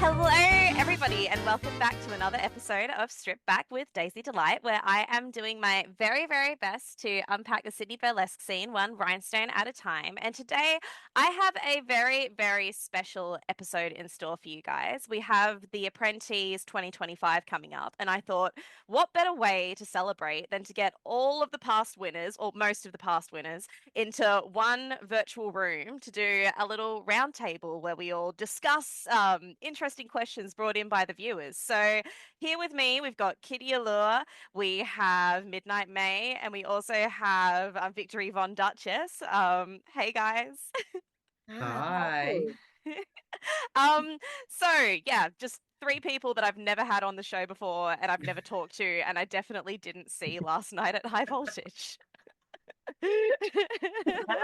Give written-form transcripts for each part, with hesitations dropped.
Hello, everybody, and welcome back to another episode of Strip Back with Daisy Delight, where I am doing my very, very best to unpack the Sydney burlesque scene one rhinestone at a time. And today I have a very, very special episode in store for you guys. We have the Apprentease 2025 coming up, and I thought, what better way to celebrate than to get all of the past winners, or most of the past winners, into one virtual room to do a little roundtable where we all discuss interesting questions brought in by the viewers. So here with me, we've got Kitty Allure, we have Midnight May, and we also have Victory Von Duchess. Hey guys. Hi. um, so yeah, just three people that I've never had on the show before and I've never talked to, and I definitely didn't see last night at High Voltage. No,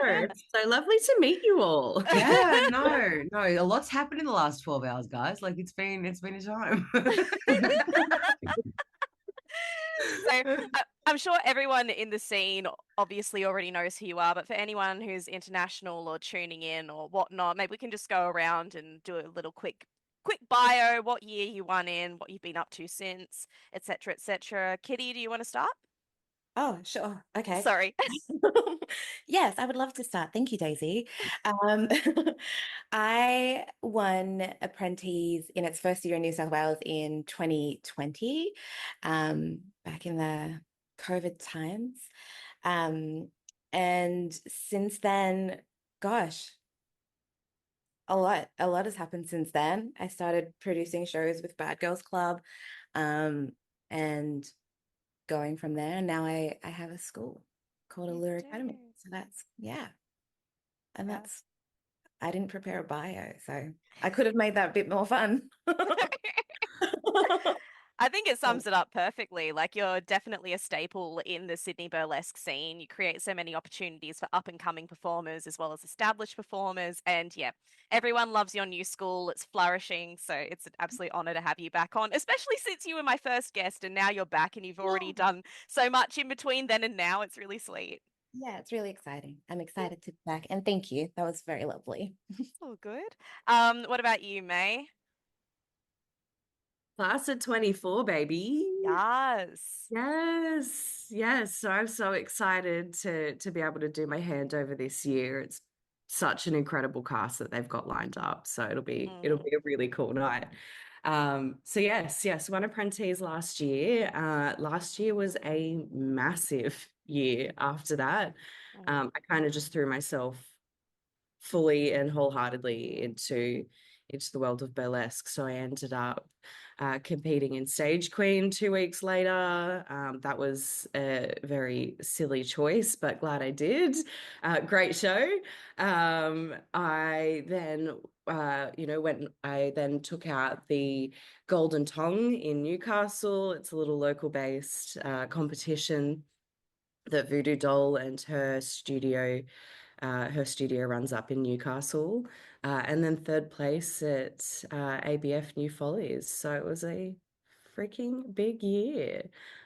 it's so lovely to meet you all. Yeah, no, a lot's happened in the last 12 hours, guys. Like it's been a time. So I'm sure everyone in the scene obviously already knows who you are, but for anyone who's international or tuning in or whatnot, maybe we can just go around and do a little quick bio, what year you won in, what you've been up to since, etc., etc. Kitty, do you want to start? Oh, sure. Okay. Sorry. Yes, I would love to start. Thank you, Daisy. Um, I won Apprentice in its first year in New South Wales in 2020, back in the COVID times. And since then, gosh, a lot has happened since then. I started producing shows with Bad Girls Club, and going from there. And now I have a school called Allure Academy. So yeah. And I didn't prepare a bio, so I could have made that a bit more fun. I think it sums it up perfectly. Like, you're definitely a staple in the Sydney burlesque scene. You create so many opportunities for up and coming performers as well as established performers. And yeah, everyone loves your new school. It's flourishing. So it's an absolute honor to have you back on, especially since you were my first guest and now you're back and you've already done so much in between then and now. It's really sweet. Yeah, it's really exciting. I'm excited to be back. And thank you. That was very lovely. Oh, good. What about you, May? Class of 24, baby. Yes. Yes. So I'm so excited to be able to do my handover this year. It's such an incredible cast that they've got lined up. So it'll be a really cool night. So yes, won Apprentice last year. Last year was a massive year after that. I kind of just threw myself fully and wholeheartedly into the world of burlesque. So I ended up competing in Stage Queen 2 weeks later. That was a very silly choice, but glad I did. Great show. I then I then took out the Golden Tongue in Newcastle. It's a little local based competition that Voodoo Doll and her studio runs up in Newcastle, and then third place at ABF New Follies. So it was a freaking big year.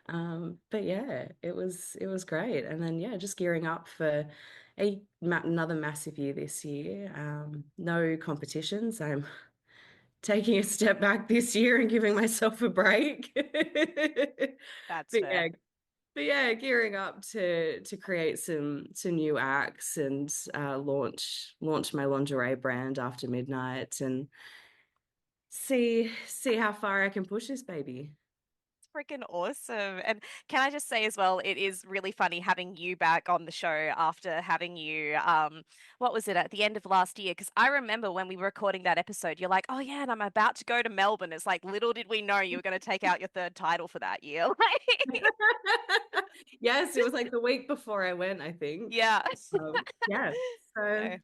But yeah, it was great. And then yeah, just gearing up for another massive year this year. No competitions. I'm taking a step back this year and giving myself a break. That's But fair. yeah, gearing up to create some new acts and launch my lingerie brand after midnight and see how far I can push this baby. Freaking awesome. And can I just say as well, it is really funny having you back on the show after having you, what was it, at the end of last year? Because I remember when we were recording that episode, you're like, oh yeah, and I'm about to go to Melbourne. It's like, little did we know you were going to take out your third title for that year. Yes, it was like the week before I went, I think. Yeah. Yeah. So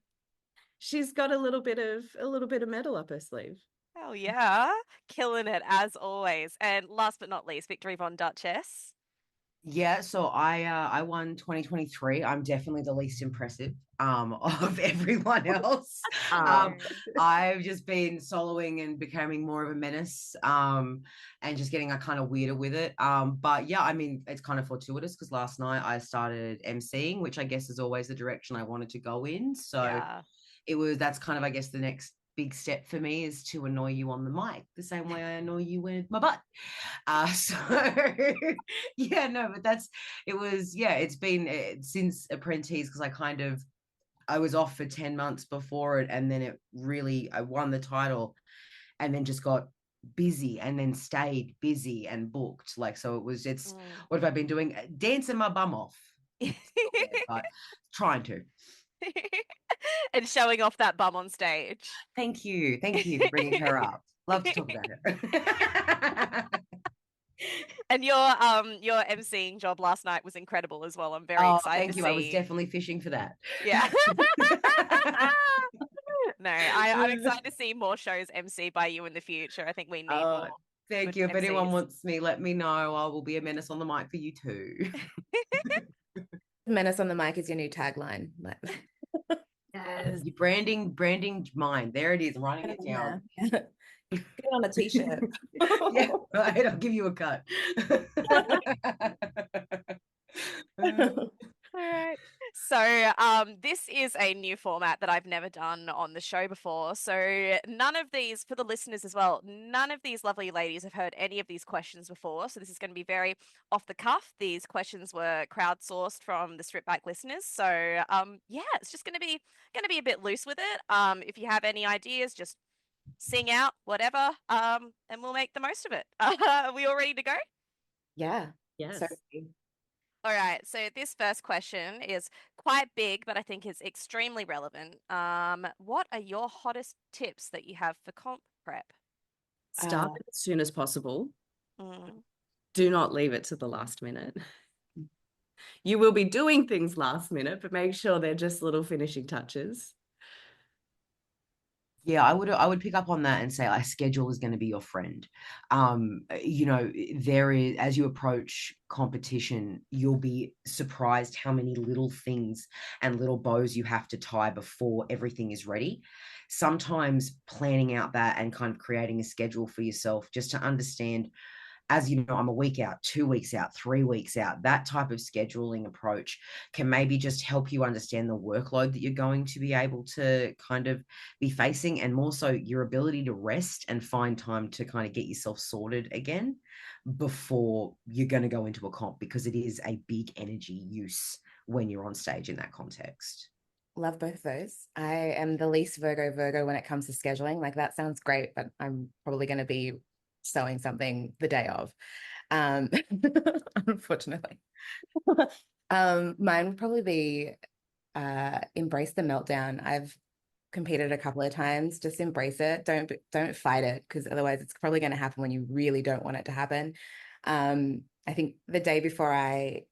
she's got a little bit of metal up her sleeve. Hell yeah. Killing it as always. And last but not least, Victory Von Duchess. Yeah, so I won 2023. I'm definitely the least impressive of everyone else. I've just been soloing and becoming more of a menace and just getting a kind of weirder with it. But yeah, I mean, it's kind of fortuitous because last night I started emceeing, which I guess is always the direction I wanted to go in. So Yeah. that's kind of, I guess, the next big step for me is to annoy you on the mic the same way I annoy you with my butt. So yeah, no, but it's been since Apprentease, because I was off for 10 months before it, and then I won the title and then just got busy and then stayed busy and booked. Like, so what have I been doing? Dancing my bum off. But trying to. And showing off that bum on stage. Thank you for bringing her up. Love to talk about her. And your emceeing job last night was incredible as well. I'm very excited thank to you. see. I was definitely fishing for that. Yeah. No, I'm excited to see more shows MC by you in the future. I think we need more. Thank you. If anyone wants me, let me know. I will be a menace on the mic for you too. Menace on the mic is your new tagline. Yes. Your branding mine. There it is. I'm writing it down. Yeah. Get it on a t-shirt. Yeah, right. I'll give you a cut. All right. So this is a new format that I've never done on the show before. So none of these, for the listeners as well, none of these lovely ladies have heard any of these questions before. So this is going to be very off the cuff. These questions were crowdsourced from the Strip Back listeners. So yeah, it's just going to be a bit loose with it. If you have any ideas, just sing out, whatever, and we'll make the most of it. Are we all ready to go? Yeah. Yes. So, all right. So this first question is quite big, but I think is extremely relevant. What are your hottest tips that you have for comp prep? Start as soon as possible. Mm. Do not leave it to the last minute. You will be doing things last minute, but make sure they're just little finishing touches. Yeah, I would pick up on that and say like schedule is going to be your friend. There is, as you approach competition, you'll be surprised how many little things and little bows you have to tie before everything is ready. Sometimes planning out that and kind of creating a schedule for yourself just to understand, as you know, I'm a week out, 2 weeks out, 3 weeks out. That type of scheduling approach can maybe just help you understand the workload that you're going to be able to kind of be facing, and more so your ability to rest and find time to kind of get yourself sorted again before you're going to go into a comp, because it is a big energy use when you're on stage in that context. Love both of those. I am the least Virgo when it comes to scheduling. Like, that sounds great, but I'm probably going to be sewing something the day of, unfortunately. Mine would probably be embrace the meltdown. I've competed a couple of times. Just embrace it. Don't fight it, because otherwise it's probably going to happen when you really don't want it to happen. I think the day before I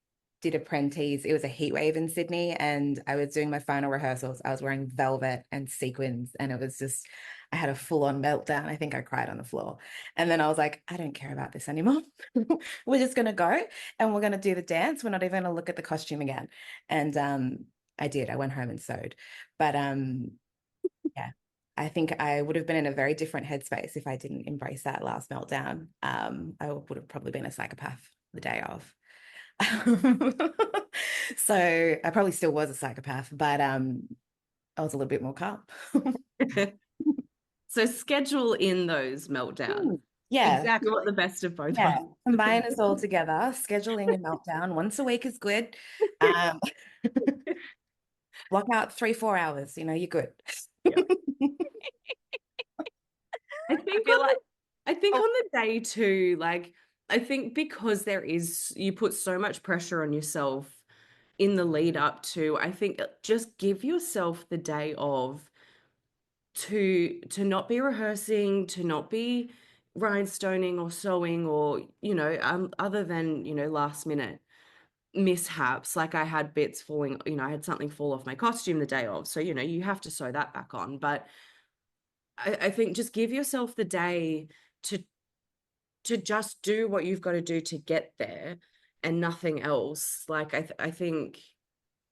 did Apprentease, it was a heat wave in Sydney, and I was doing my final rehearsals. I was wearing velvet and sequins, and it was just, I had a full-on meltdown. I think I cried on the floor. And then I was like, I don't care about this anymore. We're just going to go and we're going to do the dance. We're not even going to look at the costume again. And I did. I went home and sewed. But yeah, I think I would have been in a very different headspace if I didn't embrace that last meltdown. I would have probably been a psychopath the day of. So I probably still was a psychopath, but I was a little bit more calm. So schedule in those meltdowns. Yeah, exactly. You want the best of both yeah. worlds. Combine us all together. Scheduling a meltdown once a week is good. Block out 3-4 hours. You're good. Yeah. I think on the day too, like, I think because you put so much pressure on yourself in the lead up to, I think just give yourself the day of to not be rehearsing, to not be rhinestoning or sewing, or other than last minute mishaps. Like, I had bits falling, I had something fall off my costume the day of, so you have to sew that back on. But I think just give yourself the day to just do what you've got to do to get there and nothing else. Like, I think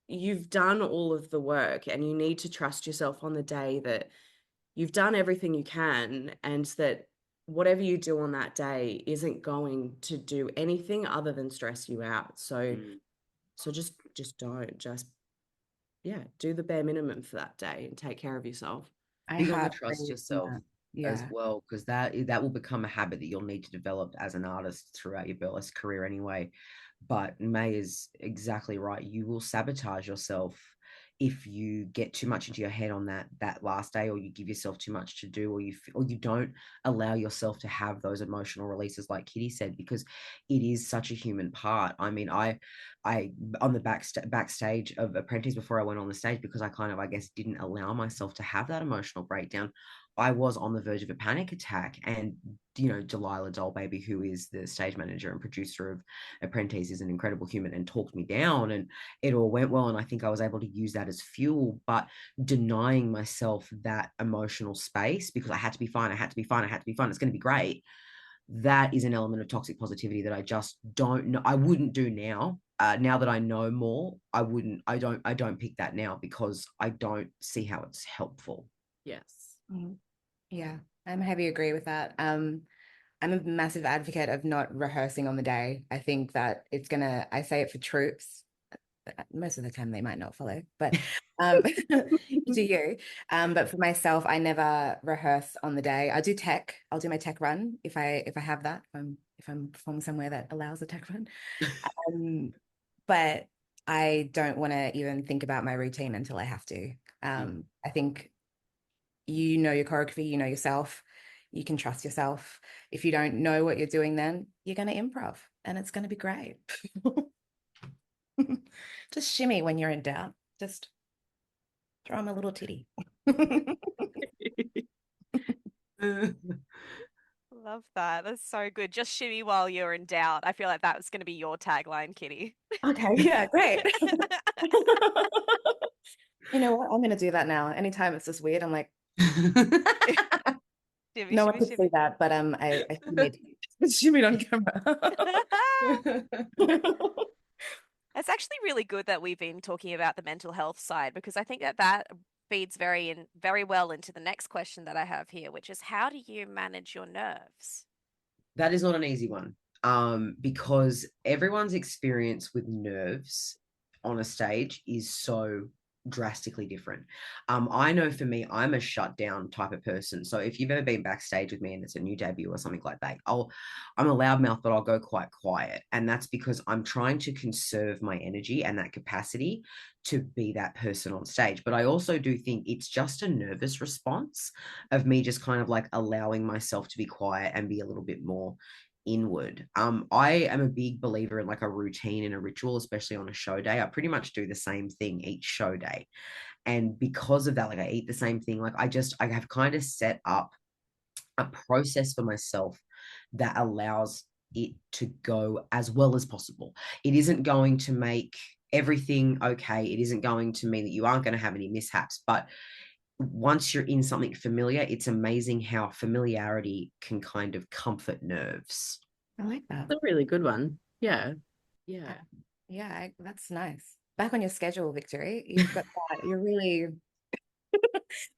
you've done all of the work, and you need to trust yourself on the day that you've done everything you can, and that whatever you do on that day isn't going to do anything other than stress you out. So just don't, do the bare minimum for that day and take care of yourself. I Big on the heart trust rate yourself that. as Yeah. well, because that will become a habit that you'll need to develop as an artist throughout your burlesque career anyway. But May is exactly right. You will sabotage yourself if you get too much into your head on that last day, or you give yourself too much to do, or you don't allow yourself to have those emotional releases, like Kitty said, because it is such a human part. I mean, I on the backstage of Apprentice, before I went on the stage, because I kind of, I guess, didn't allow myself to have that emotional breakdown, I was on the verge of a panic attack. And Delilah Dollbaby, who is the stage manager and producer of Apprentice, is an incredible human and talked me down, and it all went well. And I think I was able to use that as fuel, but denying myself that emotional space because I had to be fine, it's going to be great. That is an element of toxic positivity that I just don't know. I wouldn't do now. Now that I know more, I don't pick that now because I don't see how it's helpful. Yes. Yeah, I'm heavy agree with that. I'm a massive advocate of not rehearsing on the day. I think that I say it for troops. Most of the time they might not follow, but do you. But for myself, I never rehearse on the day. I'll do my tech run if I have that, if I'm performing somewhere that allows a tech run. But I don't want to even think about my routine until I have to. I think your choreography, yourself, you can trust yourself. If you don't know what you're doing, then you're going to improv and it's going to be great. Just shimmy when you're in doubt. Just throw him a little titty. Love that. That's so good. Just shimmy while you're in doubt. I feel like that was going to be your tagline, Kitty. Okay, yeah, great. You know what? I'm going to do that now. Anytime it's just weird, I'm like, Shimmy, no one shimmy, could see shimmy. that, but I shimmied on camera. It's actually really good that we've been talking about the mental health side, because I think that feeds very well into the next question that I have here, which is how do you manage your nerves? That is not an easy one, because everyone's experience with nerves on a stage is so drastically different. I know for me, I'm a shutdown type of person. So if you've ever been backstage with me and it's a new debut or something like that, I'm a loudmouth, but I'll go quite quiet. And that's because I'm trying to conserve my energy and that capacity to be that person on stage. But I also do think it's just a nervous response of me just kind of like allowing myself to be quiet and be a little bit more inward. I am a big believer in like a routine and a ritual, especially on a show day. I pretty much do the same thing each show day. And because of that, like I eat the same thing. Like I have kind of set up a process for myself that allows it to go as well as possible. It isn't going to make everything okay. It isn't going to mean that you aren't going to have any mishaps, but once you're in something familiar, it's amazing how familiarity can kind of comfort nerves. I like that. That's a really good one. Yeah. Yeah, that's nice. Back on your schedule, Victory. You've got that. You're really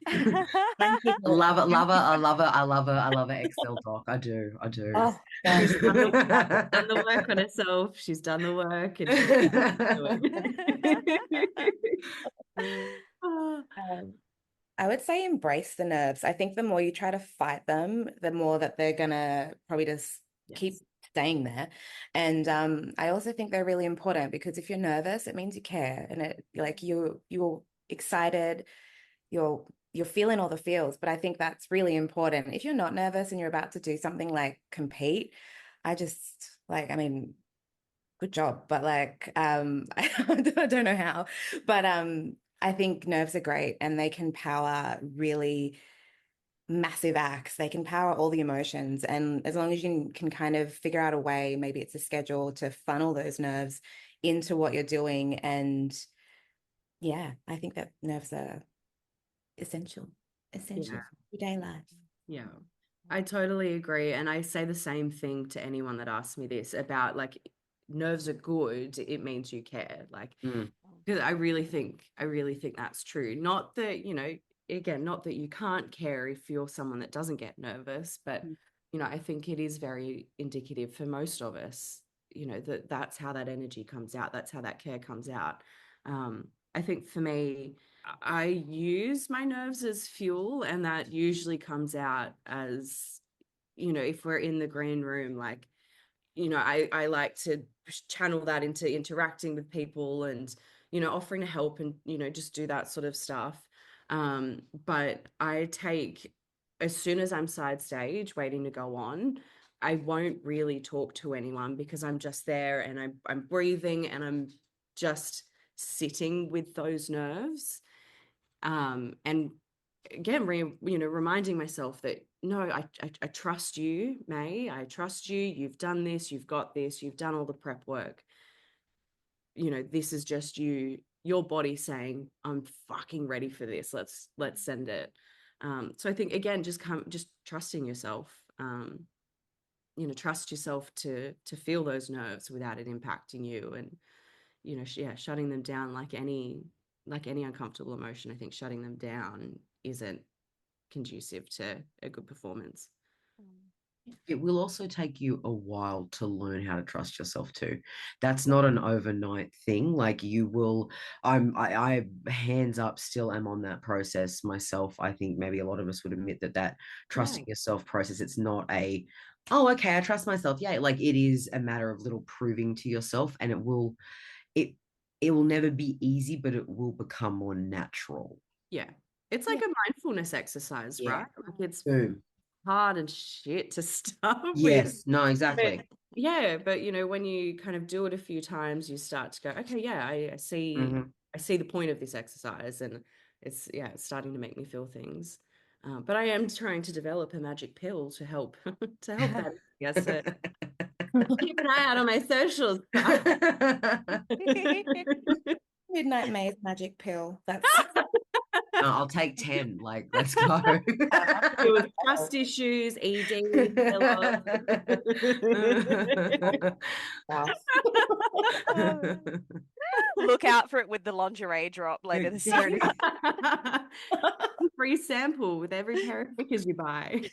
I love it. Excel doc. I do. Oh, She's gosh. done the work on herself. She's done the work and she's I would say embrace the nerves. I think the more you try to fight them, the more that they're gonna probably just keep staying there. And I also think they're really important because if you're nervous, it means you care, and it like you're excited, you're feeling all the feels. But I think that's really important. If you're not nervous and you're about to do something like compete, I mean, good job, but like I don't know how, but I think nerves are great and they can power really massive acts. They can power all the emotions, and as long as you can kind of figure out a way, maybe it's a schedule to funnel those nerves into what you're doing. And yeah, I think that nerves are essential for everyday life. Yeah, I totally agree. And I say the same thing to anyone that asks me this about like nerves are good, it means you care. Like, because I really think that's true. Not that, again, not that you can't care if you're someone that doesn't get nervous, but I think it is very indicative for most of us, that's how that energy comes out. That's how that care comes out. I think for me, I use my nerves as fuel, and that usually comes out as, if we're in the green room, like, I like to channel that into interacting with people and, offering to help and, just do that sort of stuff. But I take, as soon as I'm side stage waiting to go on, I won't really talk to anyone because I'm just there and I'm breathing and I'm just sitting with those nerves. And again, reminding myself that no, I trust you, May. I trust you. You've done this. You've got this. You've done all the prep work. This is just your body saying, I'm fucking ready for this. Let's send it. So I think again, just trusting yourself. Trust yourself to feel those nerves without it impacting you, and shutting them down like any uncomfortable emotion. I think shutting them down isn't conducive to a good performance. It will also take you a while to learn how to trust yourself too. That's not an overnight thing. Like you will, I hands up still am on that process myself. I think maybe a lot of us would admit that trusting yourself process, it's not oh, okay, I trust myself. Yeah. Like it is a matter of little proving to yourself, and it will never be easy, but it will become more natural. Yeah. It's like a mindfulness exercise, right? Like it's hard and shit to start Yes, with. no, exactly. But when you kind of do it a few times, you start to go, okay, yeah, I see, I see the point of this exercise, and it's starting to make me feel things. But I am trying to develop a magic pill to help that. Yes, so keep an eye out on my socials. Midnight Maze magic pill. That's No, I'll take 10. Like, let's go. It was trust issues, ED. Look out for it with the lingerie drop later this year. Free sample with every pair of knickers you buy.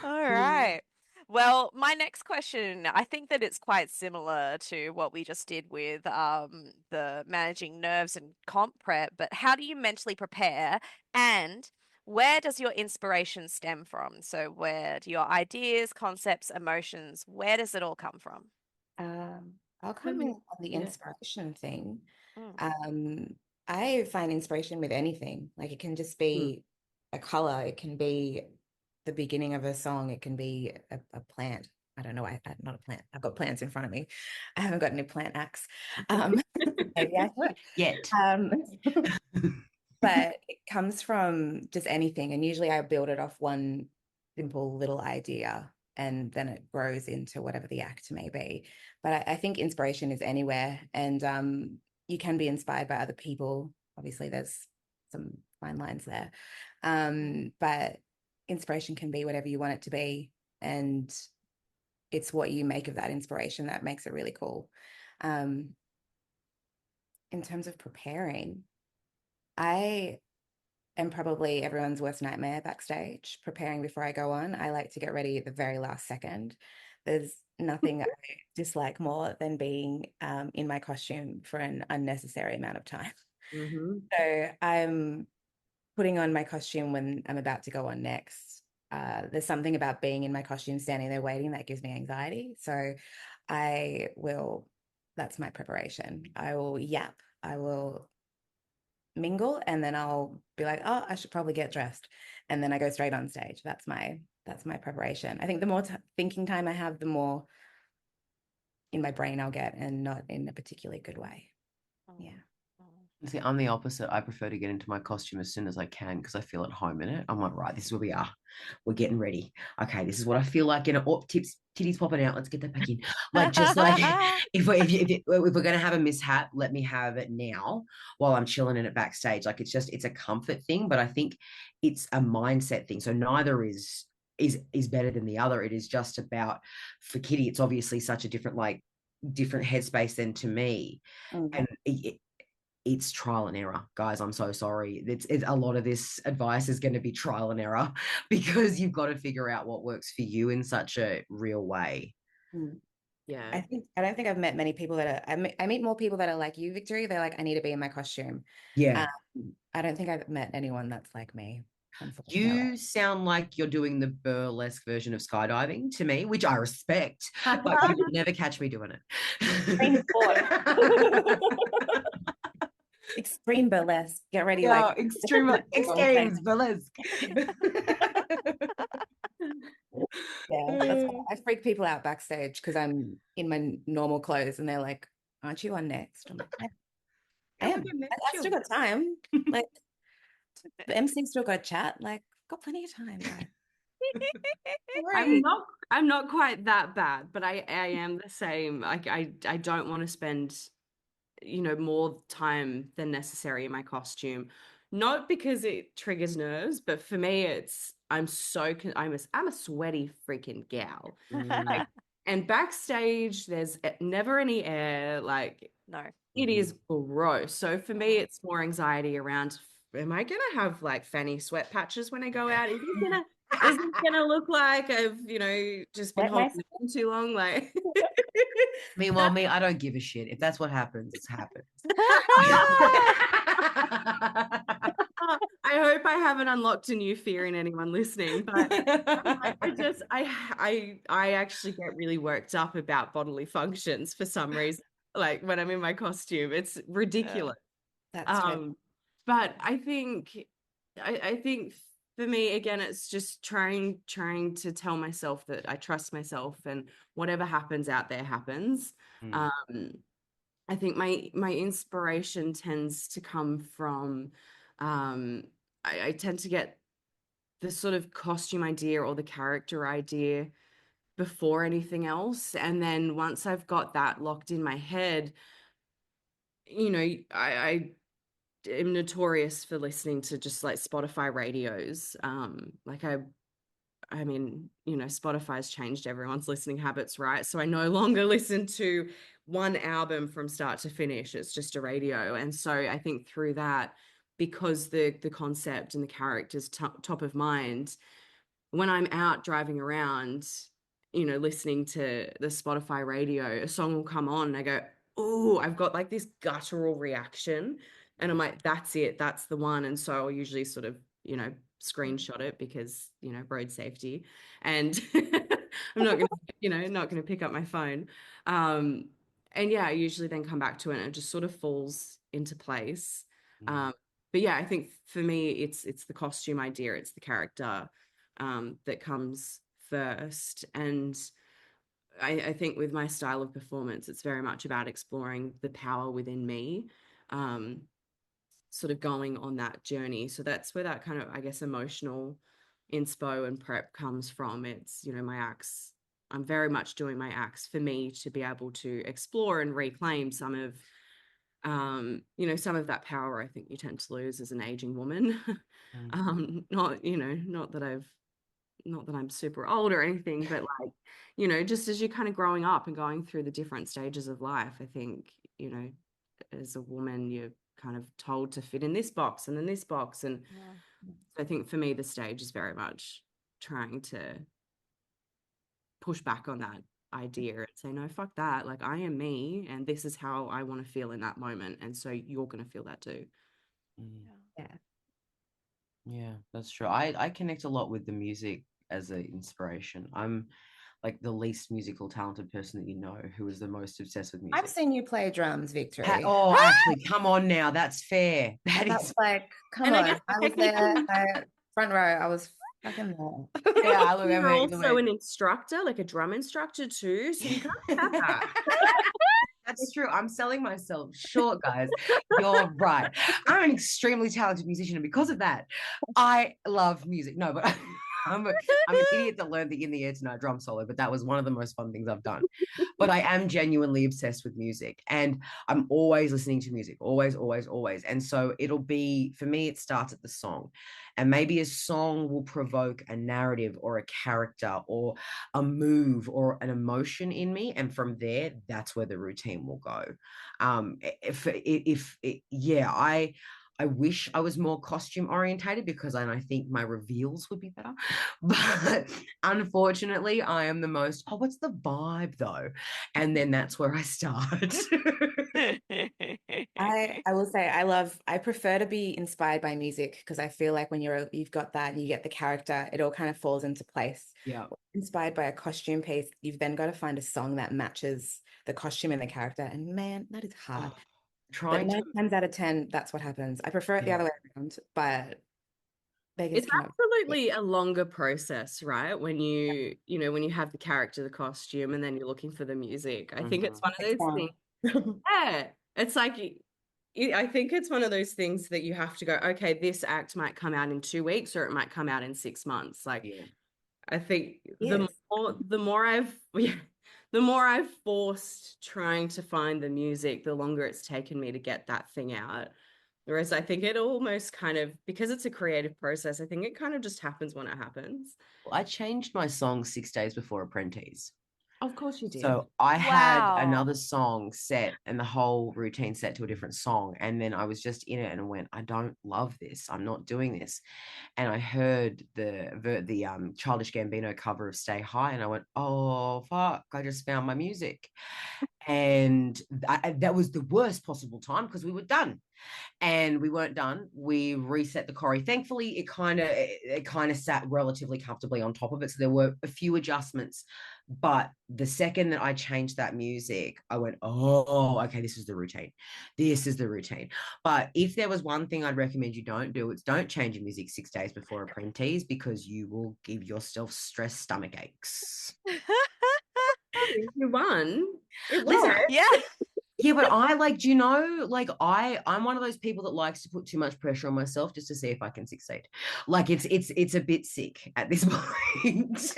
All right. Well, my next question, I think that it's quite similar to what we just did with the managing nerves and comp prep, but how do you mentally prepare, and where does your inspiration stem from? So where do your ideas, concepts, emotions, where does it all come from? I'll come in on the inspiration thing. Mm. I find inspiration with anything. Like it can just be a color, it can be the beginning of a song, it can be a plant. I don't know, not a plant. I've got plants in front of me. I haven't got any plant acts. Maybe I should. Yet. But it comes from just anything. And usually I build it off one simple little idea, and then it grows into whatever the act may be. But I think inspiration is anywhere, and you can be inspired by other people. Obviously, there's some fine lines there. But inspiration can be whatever you want it to be, and it's what you make of that inspiration that makes it really cool. In terms of preparing, I am probably everyone's worst nightmare backstage. Preparing before I go on, I like to get ready at the very last second. There's nothing I dislike more than being in my costume for an unnecessary amount of time. So I'm putting on my costume when I'm about to go on next. There's something about being in my costume, standing there waiting, that gives me anxiety. So that's my preparation. I will yap, I will mingle, and then I'll be like, oh, I should probably get dressed. And then I go straight on stage. That's my preparation. I think the more thinking time I have, the more in my brain I'll get, and not in a particularly good way. Yeah. See, I'm the opposite. I prefer to get into my costume as soon as I can because I feel at home in it. I'm like, right, this is where we are. We're getting ready. Okay, this is what I feel like. Titties popping out. Let's get that back in. Like, just like if we're gonna have a mishap, let me have it now while I'm chilling in it backstage. Like, it's a comfort thing, but I think it's a mindset thing. So neither is better than the other. It is just about, for Kitty, it's obviously such a different headspace than to me, and it's trial and error, guys. I'm so sorry. It's a lot of this advice is going to be trial and error because you've got to figure out what works for you in such a real way. Yeah. I don't think I've met many people that are, I meet more people that are like you, Victory. They're like, I need to be in my costume. Yeah. I don't think I've met anyone that's like me, unfortunately. You sound like you're doing the burlesque version of skydiving to me, which I respect, but you will never catch me doing Extreme sport. it. Extreme burlesque. Get ready, Yeah, like extreme extremes burlesque. Yeah, that's why I freak people out backstage because I'm in my normal clothes and they're like, "Aren't you on next?" I'm like, I am. I still got time. Like the MC's still got chat. Like, got plenty of time, guys. I'm not quite that bad, but I am the same. Like I don't want to spend, more time than necessary in my costume. Not because it triggers nerves, but for me I'm a sweaty freaking gal. Like, and backstage there's never any air, like No. it is gross. So for me it's more anxiety around, am I gonna have like fanny sweat patches when I go out? Is it gonna look like I've, just been Wet holding myself. it in too long? Like Meanwhile, me, I don't give a shit. If that's what happens, it's happened. I hope I haven't unlocked a new fear in anyone listening, but I actually get really worked up about bodily functions for some reason. Like when I'm in my costume, it's ridiculous. That's right. But I think for me, again, it's just trying to tell myself that I trust myself and whatever happens out there happens. I think my inspiration tends to come from, I tend to get the sort of costume idea or the character idea before anything else. And then once I've got that locked in my head, I am notorious for listening to just like Spotify radios. Like I mean, Spotify's changed everyone's listening habits, right? So I no longer listen to one album from start to finish. It's just a radio. And so I think through that, because the concept and the characters top of mind, when I'm out driving around, listening to the Spotify radio, a song will come on and I go, oh, I've got like this guttural reaction. And I'm like, that's it, that's the one. And so I'll usually sort of, screenshot it because, road safety. And I'm not going to pick up my phone. And yeah, I usually then come back to it and it just sort of falls into place. But yeah, I think for me, it's the costume idea, it's the character that comes first. And I think with my style of performance, it's very much about exploring the power within me, sort of going on that journey. So that's where that kind of, I guess, emotional inspo and prep comes from. It's, my acts. I'm very much doing my acts for me to be able to explore and reclaim some of, some of that power I think you tend to lose as an aging woman. Not that I'm super old or anything, but like, just as you're kind of growing up and going through the different stages of life, I think, as a woman, you're kind of told to fit in this box and then this box. And so I think for me, the stage is very much trying to push back on that idea and say, no, fuck that. Like I am me and this is how I want to feel in that moment. And so you're going to feel that too. Yeah, that's true. I connect a lot with the music as an inspiration. I'm like the least musical talented person that you know who is the most obsessed with music. I've seen you play drums, Victory. Actually, come on now. That's fair. That's like, come on. I was there, front row. I was fucking there. Yeah, I look. You're also an instructor, like a drum instructor too, so you can't have that. That's true. I'm selling myself short, guys. You're right. I'm an extremely talented musician, and because of that, I love music. No, but I'm an idiot that learned the In the Air Tonight drum solo, but that was one of the most fun things I've done. But I am genuinely obsessed with music and I'm always listening to music, always, always, always. And so it'll be, for me, it starts at the song. And maybe a song will provoke a narrative or a character or a move or an emotion in me. And from there, that's where the routine will go. I wish I was more costume orientated because I think my reveals would be better. But unfortunately, I am the most, oh, what's the vibe though? And then that's where I start. I will say I prefer to be inspired by music because I feel like when you've got that and you get the character, it all kind of falls into place. Yeah. Inspired by a costume piece, you've then got to find a song that matches the costume and the character. And man, that is hard. Oh, But trying 9 to, times out of 10, that's what happens. I prefer it the yeah. other way around, but beggars It's cannot. absolutely a longer process, right? When when you have the character, the costume, and then you're looking for the music. I think it's one of It's those things. Yeah, it's like I think it's one of those things that you have to go, okay, this act might come out in 2 weeks or it might come out in 6 months. Like, Yeah. I think Yes. the more I've the more I've forced trying to find the music, the longer it's taken me to get that thing out. Whereas I think it almost kind of, because it's a creative process, I think it kind of just happens when it happens. Well, I changed my song 6 days before Apprentice. Of course you did. So I had Wow. another song set and the whole routine set to a different song. And then I was just in it and I went, I don't love this. I'm not doing this. And I heard the Childish Gambino cover of Stay High and I went, oh, fuck, I just found my music. And that was the worst possible time because we were done. And we weren't done. We reset the choreo. Thankfully, it kind of sat relatively comfortably on top of it. So there were a few adjustments. But the second that I changed that music, I went, oh, okay, this is the routine. This is the routine. But if there was one thing I'd recommend you don't do, it's don't change your music 6 days before Apprentice because you will give yourself stress stomach aches. You won. It Listen, worked. Yeah. yeah, but I'm one of those people that likes to put too much pressure on myself just to see if I can succeed. Like it's a bit sick at this point.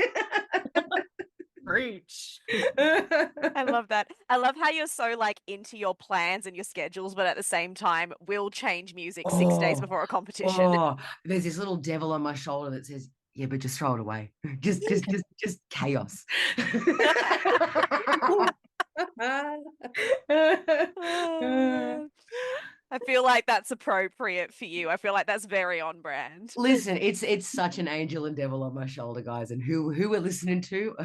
Preach. I love that. I love how you're so like into your plans and your schedules, but at the same time will change music 6 days Oh, before a competition. oh, there's this little devil on my shoulder that says, yeah, but just throw it away. Just chaos. Oh, I feel like that's appropriate for you. I feel like that's very on brand. Listen, it's such an angel and devil on my shoulder, guys. And who we're listening to?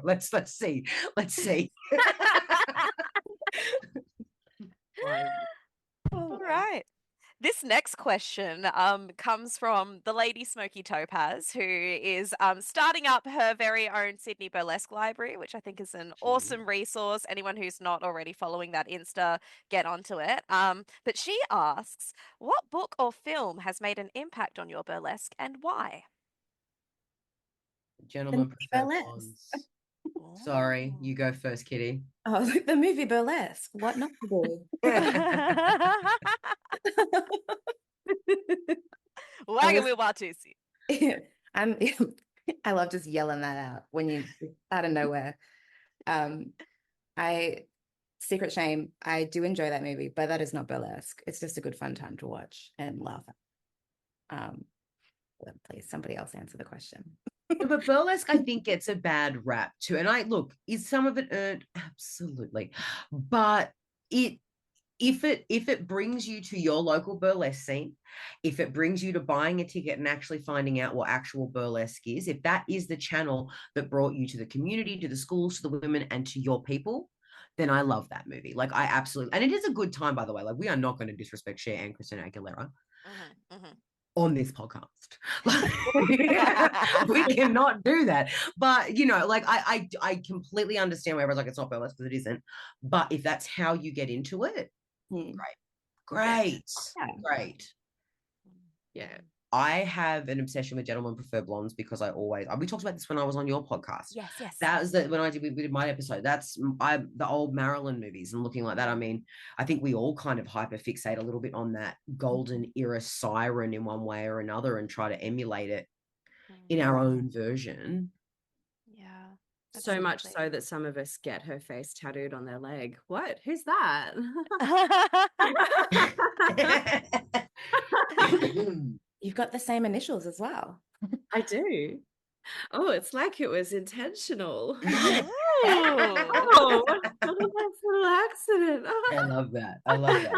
Let's see. Let's see. All right. This next question comes from the lady Smoky Topaz, who is starting up her very own Sydney Burlesque Library, which I think is an awesome resource. Anyone who's not already following that Insta, get onto it. But she asks, what book or film has made an impact on your burlesque and why? Gentlemen movie prefer Burlesque. blondes. Sorry, you go first, Kitty. Oh, the movie Burlesque. What not to do? Wagyu Watusi. I'm I love just yelling that out when you out of nowhere. Secret shame, I do enjoy that movie, but that is not burlesque. It's just a good fun time to watch and laugh at. Please, somebody else answer the question. But burlesque, I think, gets a bad rap too. And is some of it earned? Absolutely. But if it brings you to your local burlesque scene, if it brings you to buying a ticket and actually finding out what actual burlesque is, if that is the channel that brought you to the community, to the schools, to the women, and to your people, then I love that movie. Like I absolutely, and it is a good time, by the way. Like we are not going to disrespect Cher and Christina Aguilera on this podcast. We cannot do that. But like I completely understand where everyone's like, it's not burlesque because it isn't. But if that's how you get into it, great. Yeah. I have an obsession with Gentlemen Prefer Blondes because we talked about this when I was on your podcast. Yes. That was when we did my episode. That's the old Marilyn movies and looking like that. I mean, I think we all kind of hyperfixate a little bit on that golden era siren in one way or another and try to emulate it in our own version. Yeah. So much so that some of us get her face tattooed on their leg. What? Who's that? You've got the same initials as well. I do. Oh, it's like it was intentional. Oh, what a nice little accident. I love that. I love that.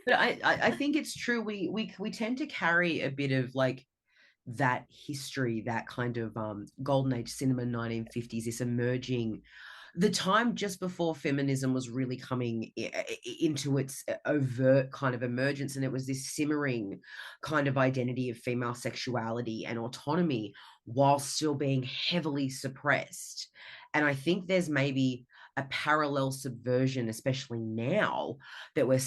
But I think it's true. We tend to carry a bit of like that history, that kind of golden age cinema, 1950s, this emerging, the time just before feminism was really coming into its overt kind of emergence, and it was this simmering kind of identity of female sexuality and autonomy while still being heavily suppressed. And I think there's maybe a parallel subversion, especially now, that we're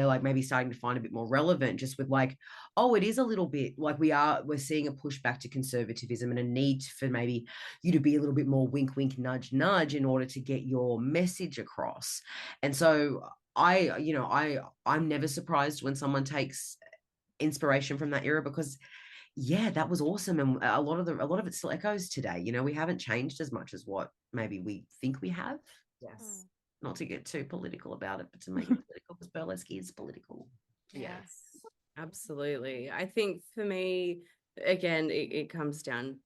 like maybe starting to find a bit more relevant, just with like, oh, it is a little bit like we're seeing a pushback to conservatism and a need for maybe you to be a little bit more wink wink nudge nudge in order to get your message across. And so I'm never surprised when someone takes inspiration from that era, because yeah, that was awesome. And a lot of it still echoes today. We haven't changed as much as what maybe we think we have. Yes. Not to get too political about it, but to make it political, because burlesque is political. Yes, absolutely. I think for me, again, it comes down,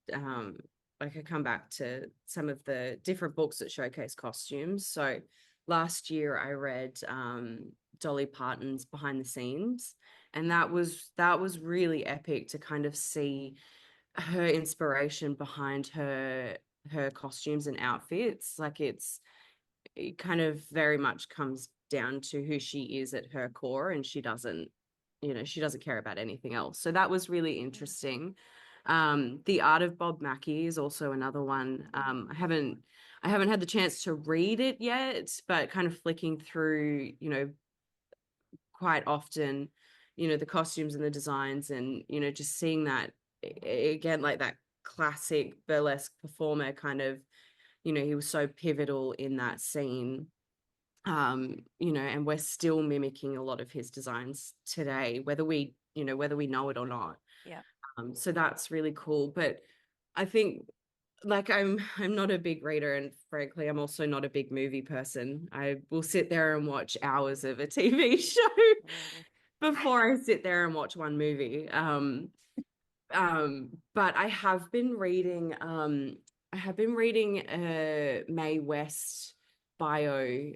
like I come back to some of the different books that showcase costumes. So last year I read Dolly Parton's Behind the Scenes, and that was really epic to kind of see her inspiration behind her costumes and outfits. Like it kind of very much comes down to who she is at her core, and she doesn't care about anything else. So that was really interesting. The Art of Bob Mackie is also another one. I haven't had the chance to read it yet, but kind of flicking through, quite often, the costumes and the designs, and just seeing that again, like that classic burlesque performer kind of, he was so pivotal in that scene. And we're still mimicking a lot of his designs today, whether we know it or not. Yeah. So that's really cool. But I think, like, I'm not a big reader, and frankly, I'm also not a big movie person. I will sit there and watch hours of a TV show before I sit there and watch one movie. But I have been reading a Mae West bio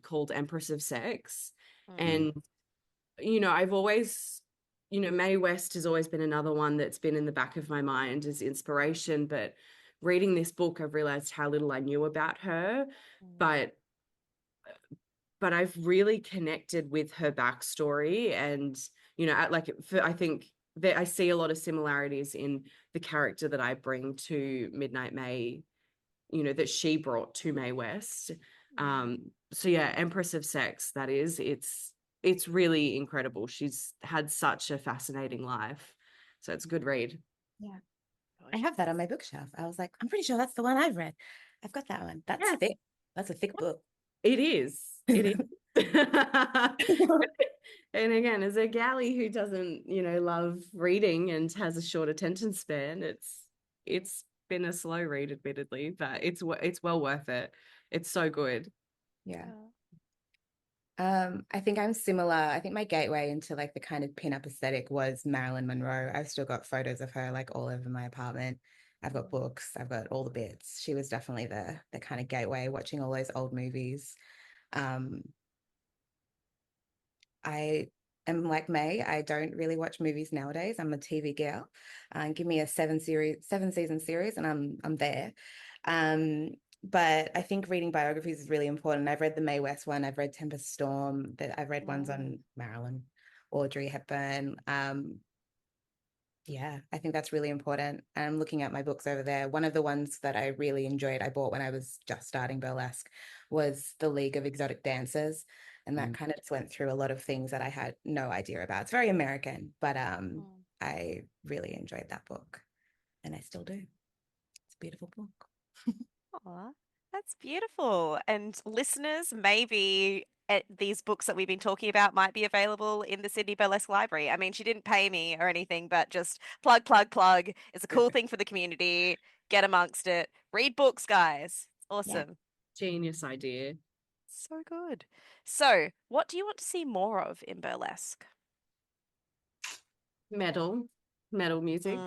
called Empress of Sex. And I've always, Mae West has always been another one that's been in the back of my mind as inspiration, but reading this book I've realized how little I knew about her. But I've really connected with her backstory, and I think that I see a lot of similarities in the character that I bring to Midnight May, that she brought to Mae West. So yeah, Empress of Sex, that is, it's really incredible. She's had such a fascinating life. So it's a good read. Yeah. I have that on my bookshelf. I was like, I'm pretty sure that's the one I've read. I've got that one. That's thick. That's a thick book. It is. It is. And again, as a galley who doesn't, love reading and has a short attention span, it's been a slow read, admittedly, but it's well worth it. It's so good. Yeah. I think I'm similar. I think my gateway into like the kind of pin-up aesthetic was Marilyn Monroe. I've still got photos of her like all over my apartment. I've got books. I've got all the bits. She was definitely the kind of gateway, watching all those old movies. I am like May. I don't really watch movies nowadays. I'm a TV girl. Give me a 7-season series and I'm there. But I think reading biographies is really important. I've read the Mae West one. I've read Tempest Storm. I've read ones on Marilyn, Audrey Hepburn. Yeah, I think that's really important. I'm looking at my books over there. One of the ones that I really enjoyed, I bought when I was just starting burlesque, was The League of Exotic Dancers. And that kind of just went through a lot of things that I had no idea about. It's very American, but I really enjoyed that book, and I still do. It's a beautiful book. Aw, that's beautiful. And listeners, maybe these books that we've been talking about might be available in the Sydney Burlesque Library. I mean, she didn't pay me or anything, but just plug, plug, plug. It's a cool thing for the community. Get amongst it. Read books, guys. It's awesome. Genius idea. So good. So, what do you want to see more of in burlesque? Metal music.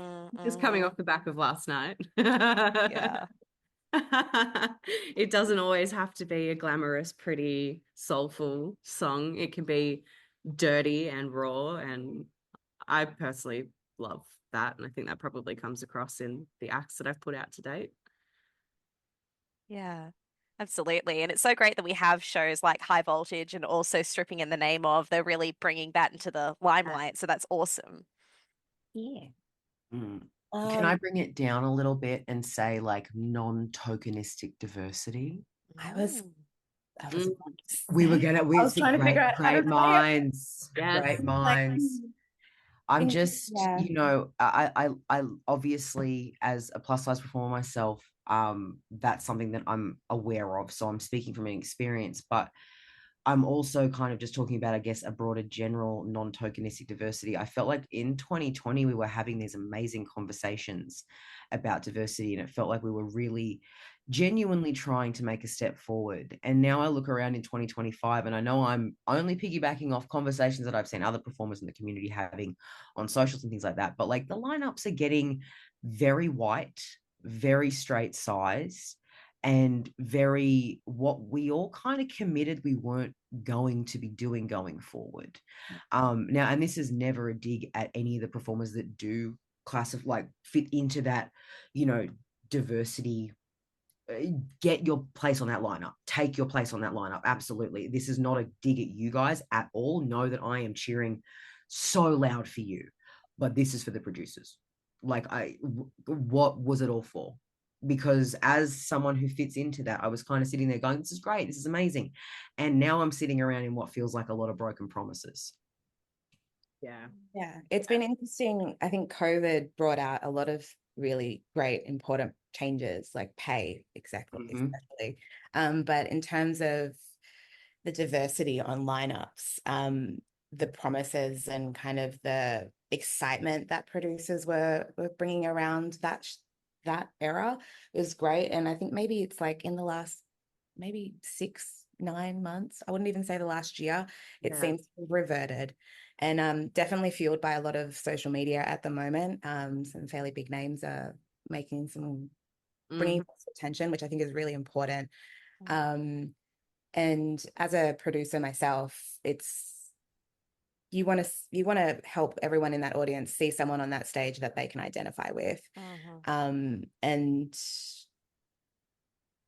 Just coming off the back of last night. Yeah. It doesn't always have to be a glamorous, pretty, soulful song. It can be dirty and raw, and I personally love that, and I think that probably comes across in the acts that I've put out to date. Yeah, absolutely. And it's so great that we have shows like High Voltage and also Stripping in the Name of. They're really bringing that into the limelight. So that's awesome. Yeah. Mm. Can Um, I bring it down a little bit and say like non-tokenistic diversity? I was Mm. about to We were say, gonna, I was trying to figure out how to great say it. minds, Yes. great Like, minds. I'm think- just, yeah. you know, I obviously as a plus size performer myself, that's something that I'm aware of. So I'm speaking from an experience, but I'm also kind of just talking about, I guess, a broader general non-tokenistic diversity. I felt like in 2020, we were having these amazing conversations about diversity, and it felt like we were really genuinely trying to make a step forward. And now I look around in 2025, and I know I'm only piggybacking off conversations that I've seen other performers in the community having on socials and things like that. But like the lineups are getting very white, very straight size, and very what we all kind of committed we weren't going to be doing going forward. Now, and this is never a dig at any of the performers that do classify, fit into that, you know, diversity. Get your place on that lineup, take your place on that lineup. Absolutely. This is not a dig at you guys at all. Know that I am cheering so loud for you, but this is for the producers. Like, what was it all for? Because as someone who fits into that, I was kind of sitting there going, this is great, this is amazing. And now I'm sitting around in what feels like a lot of broken promises. Yeah, it's been interesting. I think COVID brought out a lot of really great, important changes, like pay, especially. But in terms of the diversity on lineups, the promises and kind of the excitement that producers were bringing around that era was great. And I think maybe it's like in the last maybe 6-9 months, I wouldn't even say the last year, it seems to have reverted. And definitely fueled by a lot of social media at the moment. Some fairly big names are making some bringing attention, which I think is really important. And as a producer myself, it's you want to help everyone in that audience see someone on that stage that they can identify with. And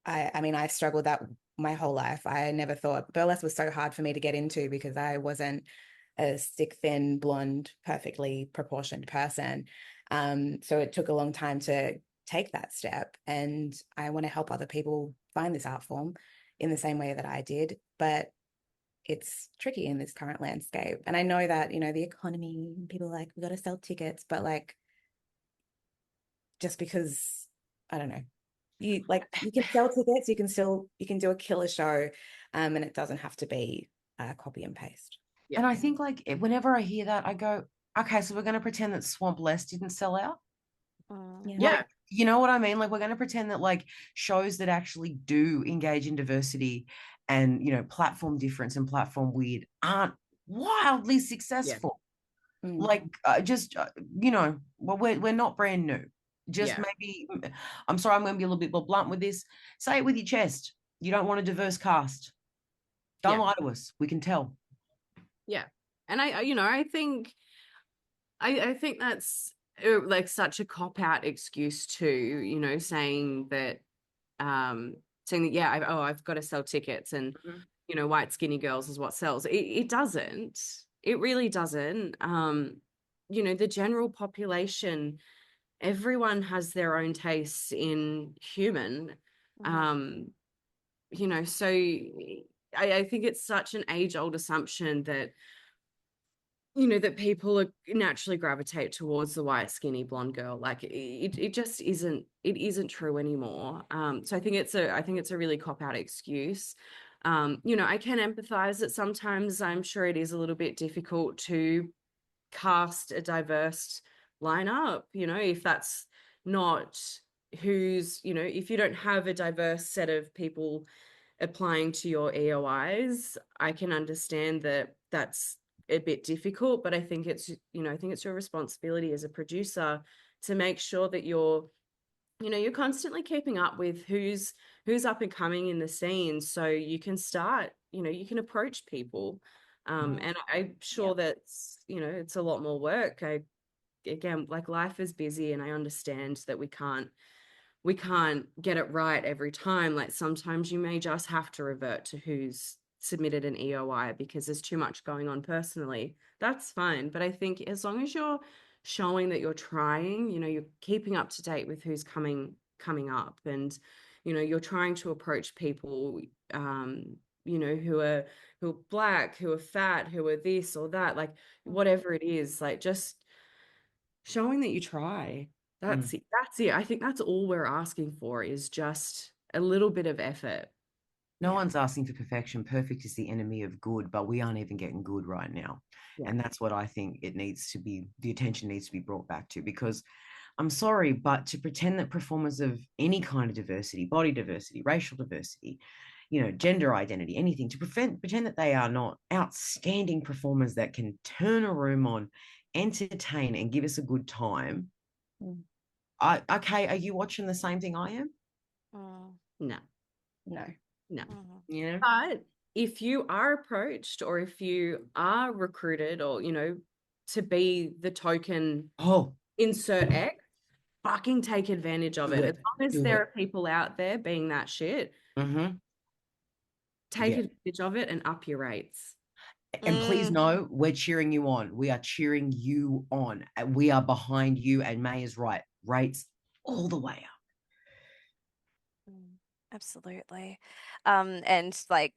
I mean, I struggled that my whole life. I never thought burlesque was so hard for me to get into because I wasn't a stick, thin, blonde, perfectly proportioned person. So it took a long time to take that step. And I want to help other people find this art form in the same way that I did. But it's tricky in this current landscape. And I know that, you know, the economy, people are like, we got to sell tickets, but like, just because, I don't know, you can sell tickets, you can do a killer show, and it doesn't have to be copy and paste. And I think like whenever I hear that, I go, okay, so we're going to pretend that Swamp Less didn't sell out. Like, you know what I mean? Like, we're going to pretend that like shows that actually do engage in diversity and, you know, platform difference and platform weird aren't wildly successful. Like, you know, well, we're not brand new. Just maybe, I'm sorry, I'm going to be a little bit more blunt with this. Say it with your chest. You don't want a diverse cast. Don't lie to us. We can tell. Yeah. And I think that's like such a cop-out excuse too, you know, saying that I've got to sell tickets and you know, white skinny girls is what sells. It doesn't. It really doesn't. You know, the general population, everyone has their own tastes in human. You know, so I think it's such an age-old assumption that, you know, that people are naturally gravitate towards the white skinny blonde girl. Like it just isn't true anymore. So I think it's a really cop-out excuse. You know, I can empathize that sometimes I'm sure it is a little bit difficult to cast a diverse lineup, you know, if that's not who's, you know, if you don't have a diverse set of people applying to your EOIs, I can understand that that's a bit difficult, but I think it's, you know, I think it's your responsibility as a producer to make sure that you're you're constantly keeping up with who's up and coming in the scene, so you can start, you can approach people. And I'm sure that's, it's a lot more work. Again, like, life is busy, and I understand that we can't get it right every time. Like, sometimes you may just have to revert to who's submitted an EOI because there's too much going on personally. That's fine. But I think as long as you're showing that you're trying, you're keeping up to date with who's coming up, and you're trying to approach people, who are Black, who are fat, who are this or that, like, whatever it is, like, just showing that you try. That's it. I think that's all we're asking for, is just a little bit of effort. No one's asking for perfection. Perfect is the enemy of good, but we aren't even getting good right now. Yeah. And that's what I think the attention needs to be brought back to, because I'm sorry, but to pretend that performers of any kind of diversity, body diversity, racial diversity, gender identity, anything, to pretend that they are not outstanding performers that can turn a room on, entertain, and give us a good time. Okay, are you watching the same thing I am? No. Yeah. But if you are approached, or if you are recruited, or to be the token insert X, fucking take advantage of it. As long as there are people out there being that shit, take advantage of it and up your rates. And please know, we're cheering you on. We are cheering you on. We are behind you. And May is right. Rates all the way up. Absolutely. And like,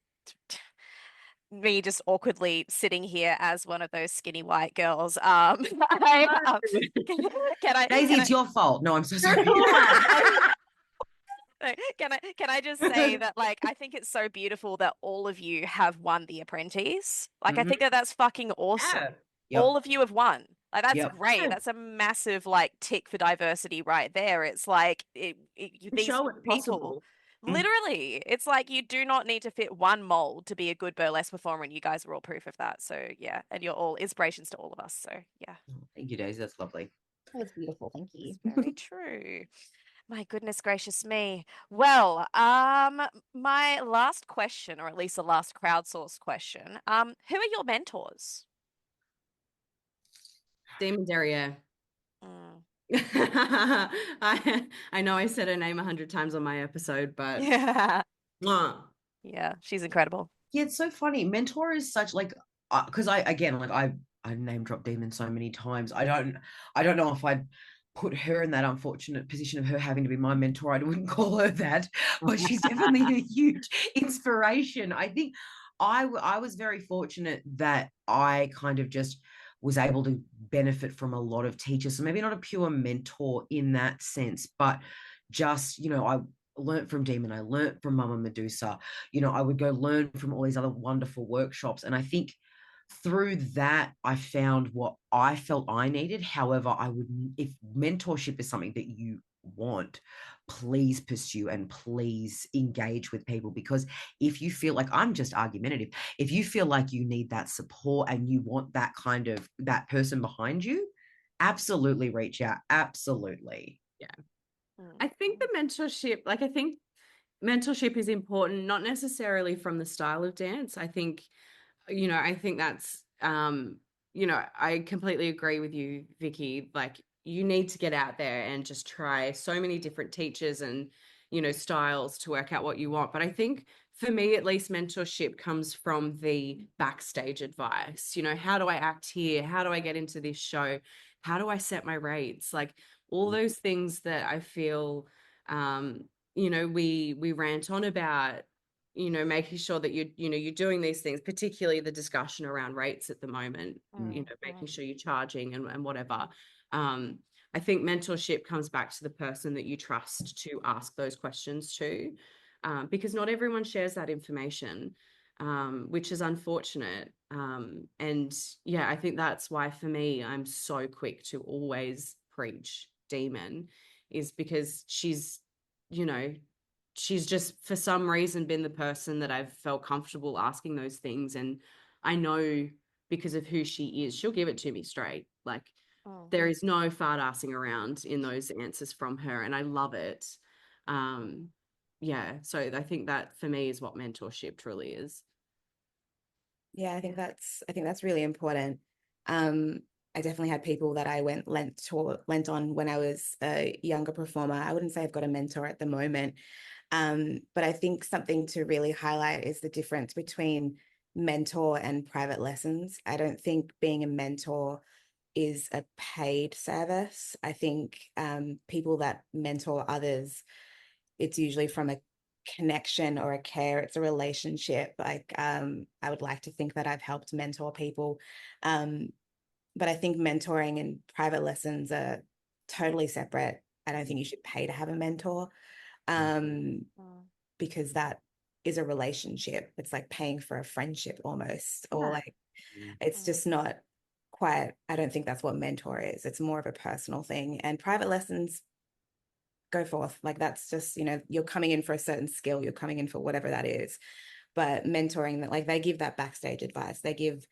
me just awkwardly sitting here as one of those skinny white girls. Can I, Daisy, it's your fault. No, I'm so sorry. Can I just say that, like, I think it's so beautiful that all of you have won the Apprentice. Like, I think that that's fucking awesome. Yeah. Yep. All of you have won. Like, that's Yep. great. Yeah. That's a massive, like, tick for diversity right there. It's like these Show it's people. possible. Literally, it's like you do not need to fit one mold to be a good burlesque performer, and you guys are all proof of that. So yeah, and you're all inspirations to all of us. So yeah. Thank you, Daisy. That's lovely. That was beautiful. Thank you. It's very true. My goodness gracious me. Well, my last question, or at least the last crowdsourced question, who are your mentors? Demon Derriere. Mm. I know I said her name 100 times on my episode, but Yeah. mwah. Yeah, she's incredible. Yeah, it's so funny. Mentor is such, like, because I name drop Demon so many times. I don't know if I'd put her in that unfortunate position of her having to be my mentor. I wouldn't call her that, but she's definitely a huge inspiration. I think I was very fortunate that I kind of just was able to benefit from a lot of teachers. So maybe not a pure mentor in that sense, but just, I learned from Demon, I learned from Mama Medusa, I would go learn from all these other wonderful workshops. And I think through that, I found what I felt I needed. However, if mentorship is something that you want, please pursue and please engage with people, because if you feel like, I'm just argumentative, if you feel like you need that support and you want that kind of that person behind you, absolutely reach out. Absolutely. Yeah. I think the mentorship, I think mentorship is important, not necessarily from the style of dance. I think, I think that's, I completely agree with you, Vicky. Like, you need to get out there and just try so many different teachers and, styles to work out what you want. But I think for me, at least, mentorship comes from the backstage advice. How do I act here? How do I get into this show? How do I set my rates? Like, all those things that I feel, we rant on about, making sure that you're doing these things, particularly the discussion around rates at the moment, making sure you're charging and whatever. I think mentorship comes back to the person that you trust to ask those questions to, because not everyone shares that information, which is unfortunate. And yeah, I think that's why for me, I'm so quick to always preach Demon, is because she's just for some reason been the person that I've felt comfortable asking those things. And I know because of who she is, she'll give it to me straight. Like, There is no fart assing around in those answers from her, and I love it. Yeah, so I think that for me is what mentorship truly is. Yeah, I think that's really important. I definitely had people that I lent on when I was a younger performer. I wouldn't say I've got a mentor at the moment, but I think something to really highlight is the difference between mentor and private lessons. I don't think being a mentor is a paid service. I think people that mentor others, it's usually from a connection or a care. It's a relationship. Like I would like to think that I've helped mentor people, but I think mentoring and private lessons are totally separate. I don't think you should pay to have a mentor, because that is a relationship. It's like paying for a friendship almost, or like it's just not quite. I don't think that's what mentor is. It's more of a personal thing. And private lessons, go forth. Like that's just, you're coming in for a certain skill, you're coming in for whatever that is. But mentoring, that, like, they give that backstage advice, they give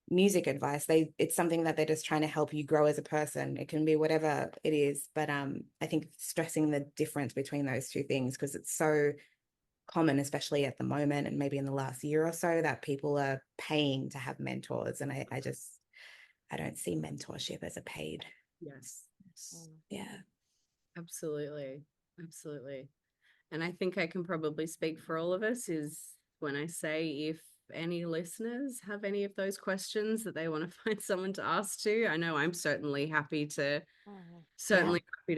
music advice, it's something that they're just trying to help you grow as a person. It can be whatever it is, but I think stressing the difference between those two things, because it's so common, especially at the moment and maybe in the last year or so, that people are paying to have mentors, and I don't see mentorship as a paid. Yes. Yeah. Absolutely. And I think I can probably speak for all of us is when I say, if any listeners have any of those questions that they want to find someone to ask to, I know I'm certainly happy to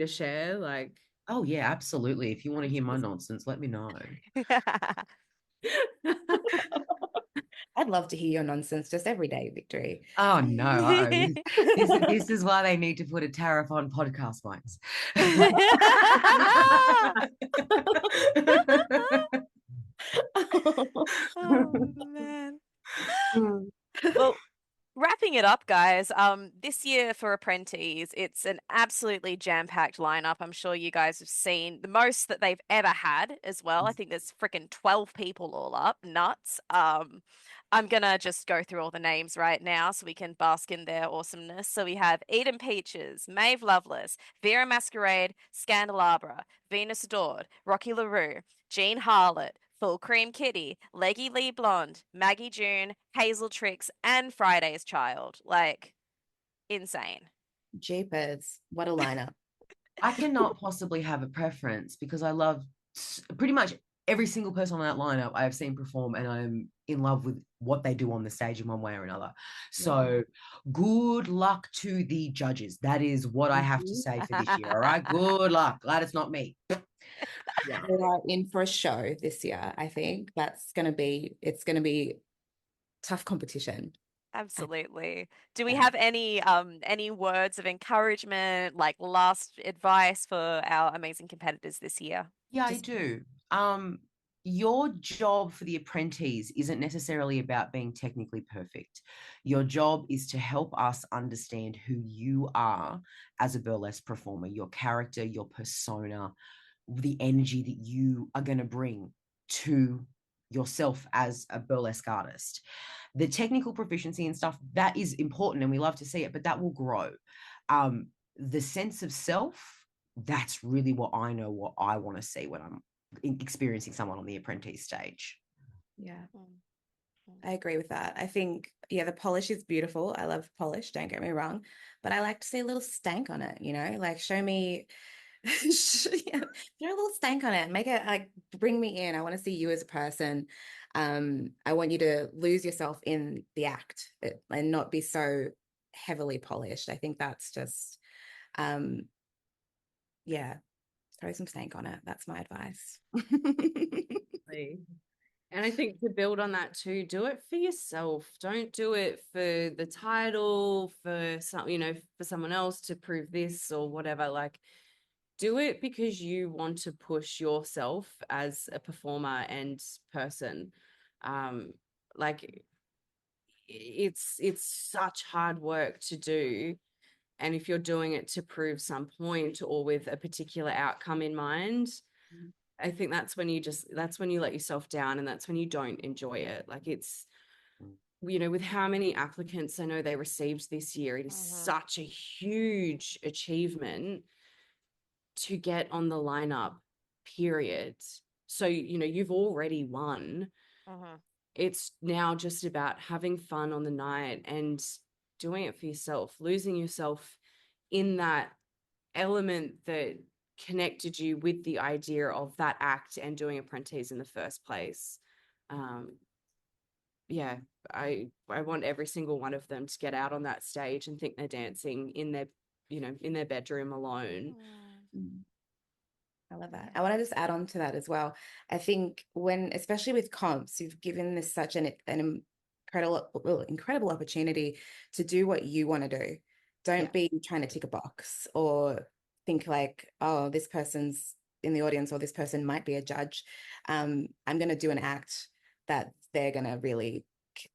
share. Like, oh yeah, absolutely. If you want to hear my nonsense, let me know. I'd love to hear your nonsense just every day, Victory. Oh no. This is why they need to put a tariff on podcast mics. Oh man. Well, wrapping it up, guys. This year for Apprentease, it's an absolutely jam-packed lineup. I'm sure you guys have seen the most that they've ever had as well. I think there's freaking 12 people all up. Nuts. I'm gonna just go through all the names right now so we can bask in their awesomeness. So we have Eden Peaches, Maeve Loveless, Vera Masquerade, Scandalabra, Venus Adored, Rocky LaRue, Jean Harlot, Full Cream Kitty, Leggy Lee Blonde, Maggie June, Hazel Tricks, and Friday's Child. Like, insane. Jeepers, what a lineup. I cannot possibly have a preference because I love pretty much every single person on that lineup I have seen perform, and I'm in love with what they do on the stage in one way or another. So good luck to the judges. That is what I have to say for this year. All right. Good luck. Glad it's not me. Yeah. We are in for a show this year. I think it's going to be tough competition. Absolutely. Do we have any words of encouragement, like last advice for our amazing competitors this year? Yeah, I do. Your job for the Apprentease isn't necessarily about being technically perfect. Your job is to help us understand who you are as a burlesque performer, your character, your persona, the energy that you are going to bring to yourself as a burlesque artist. The technical proficiency and stuff, that is important and we love to see it, but that will grow. The sense of self, that's really what I know, what I want to see when I'm experiencing someone on the Apprentease stage. Yeah, I agree with that. I think, the polish is beautiful. I love polish, don't get me wrong, but I like to see a little stank on it, like show me, throw a little stank on it, make it like, bring me in. I want to see you as a person. I want you to lose yourself in the act and not be so heavily polished. I think that's just, throw some stank on it. That's my advice. And I think to build on that too, do it for yourself. Don't do it for the title, for for someone else to prove this or whatever. Like, do it because you want to push yourself as a performer and person. Like, it's such hard work to do. And if you're doing it to prove some point or with a particular outcome in mind, I think that's when you let yourself down, and that's when you don't enjoy it. Like, it's with how many applicants I know they received this year, it is such a huge achievement to get on the lineup, period. So, you've already won. It's now just about having fun on the night and doing it for yourself, losing yourself in that element that connected you with the idea of that act and doing Apprentease in the first place. I want every single one of them to get out on that stage and think they're dancing in their bedroom alone. I love that. I want to just add on to that as well. I think especially with comps, you've given this such an incredible opportunity to do what you want to do. Don't be trying to tick a box or think like, oh, this person's in the audience or this person might be a judge. I'm going to do an act that they're going to really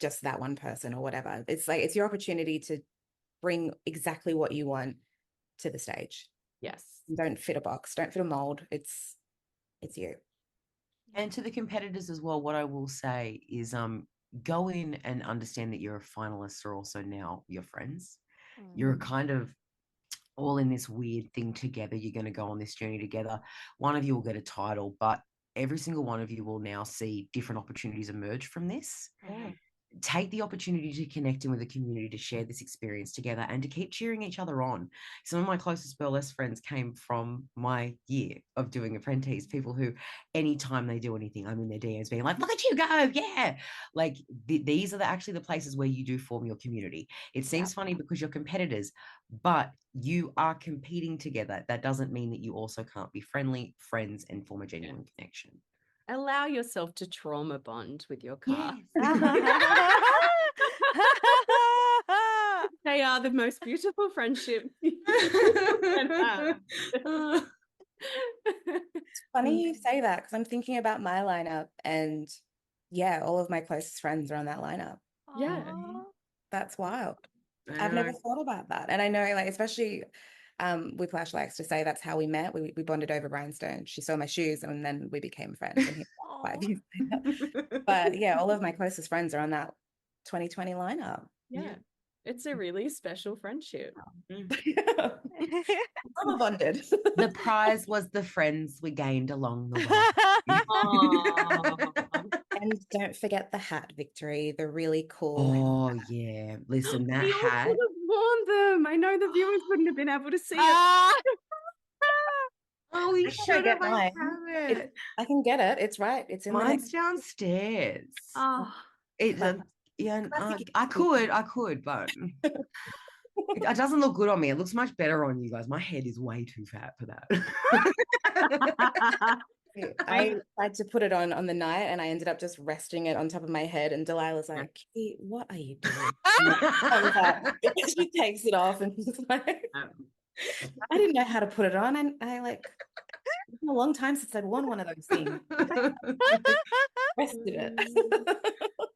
just that one person or whatever. It's like, it's your opportunity to bring exactly what you want to the stage. Yes. Don't fit a box, don't fit a mold. It's you. And to the competitors as well, what I will say is go in and understand that you're finalists are also now your friends. You're kind of all in this weird thing together. You're going to go on this journey together. One of you will get a title, but every single one of you will now see different opportunities emerge from this. Take the opportunity to connect in with the community, to share this experience together and to keep cheering each other on. Some of my closest burlesque friends came from my year of doing Apprentease, people who anytime they do anything, I'm in their DMs being like, look at you go, yeah. Like these are actually the places where you do form your community. It seems funny because you're competitors, but you are competing together. That doesn't mean that you also can't be friendly, friends, and form a genuine connection. Allow yourself to trauma bond with your car. They are the most beautiful friendships you can have. It's funny you say that because I'm thinking about my lineup and all of my closest friends are on that lineup. Yeah. That's wild. I've never thought about that. And I know, like, especially Whiplash likes to say that's how we met. We bonded over Rhinestone. She saw my shoes and then we became friends. And 5 years later. But all of my closest friends are on that 2020 lineup. Yeah. It's a really special friendship. I'm bonded. The prize was the friends we gained along the way. And don't forget the hat, Victory, the really cool. Oh, yeah. Listen, that hat. could have worn them. I know the viewers wouldn't have been able to see it. Oh, we should have. I can get it. It's right. It's in Mine's downstairs. Oh, I could, but it doesn't look good on me. It looks much better on you guys. My head is way too fat for that. I tried to put it on the night and I ended up just resting it on top of my head and Delilah's like, Kitty, what are you doing? She takes it off and she's like, I didn't know how to put it on. And I it's been a long time since I'd worn one of those things. Rested it.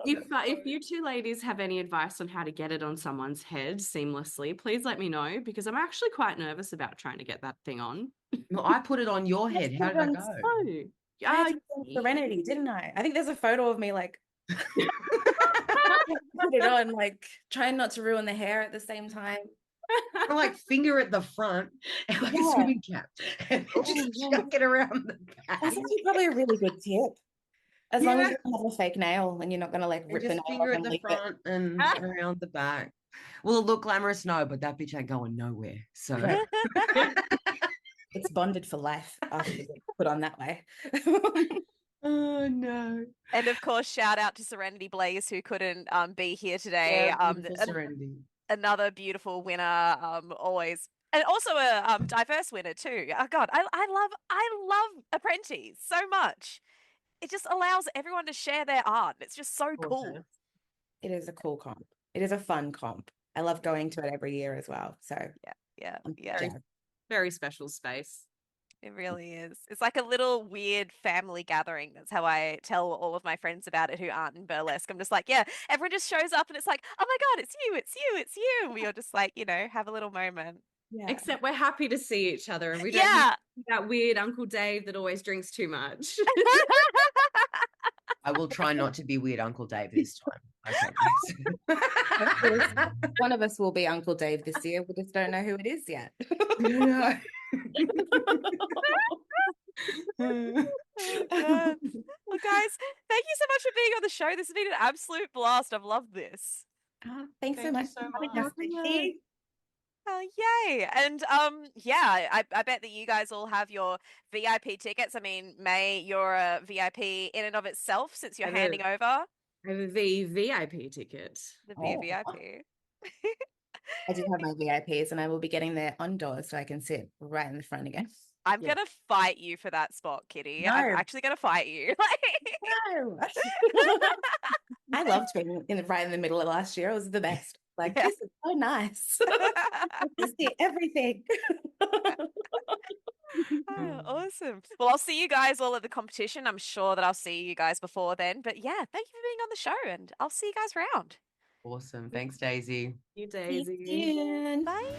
If you two ladies have any advice on how to get it on someone's head seamlessly, please let me know because I'm actually quite nervous about trying to get that thing on. Well, I put it on your head. How did I go? I had to Serenity, didn't I? I think there's a photo of me like put it on, like trying not to ruin the hair at the same time. I like finger at the front and like a swimming cap and just chuck it around the back. That's actually probably a really good tip. As long as you don't have a fake nail and you're not going to like rip the nail finger at the front and around the back. Will it look glamorous? No, but that bitch ain't going nowhere. So it's bonded for life after you put on that way. Oh no. And of course, shout out to Serenity Blaze who couldn't be here today. Serenity. Another beautiful winner, always. And also a diverse winner too. Oh God, I love Apprentease so much. It just allows everyone to share their art. It's just so cool. It is a cool comp. It is a fun comp. I love going to it every year as well. So yeah. Very special space. It really is. It's like a little weird family gathering. That's how I tell all of my friends about it who aren't in burlesque. I'm just like, everyone just shows up and it's like, oh my God, it's you. And we all just like, have a little moment. Yeah. Except we're happy to see each other and we don't have that weird Uncle Dave that always drinks too much. I will try not to be weird Uncle Dave this time. Okay. One of us will be Uncle Dave this year. We just don't know who it is yet. No. Oh, God. Well, guys, thank you so much for being on the show. This has been an absolute blast. I've loved this. Thanks so Thank you much so for having much. us, Vicky. Oh, yay. And yeah, I bet that you guys all have your VIP tickets. I mean, May, you're a VIP in and of itself since you're I have handing over I have a VIP ticket. the Oh. VIP. I do have my VIPs and I will be getting there on doors so I can sit right in the front again. I'm Yeah. gonna fight you for that spot, Kitty. No. I'm actually gonna fight you. No. I loved being right in the middle of last year. It was the best. Like, Yeah. this is so nice. I can see everything. Oh, awesome. Well, I'll see you guys all at the competition. I'm sure that I'll see you guys before then. But yeah, thank you for being on the show and I'll see you guys around. Awesome. Thanks, Daisy. You, See Daisy. you soon. Bye.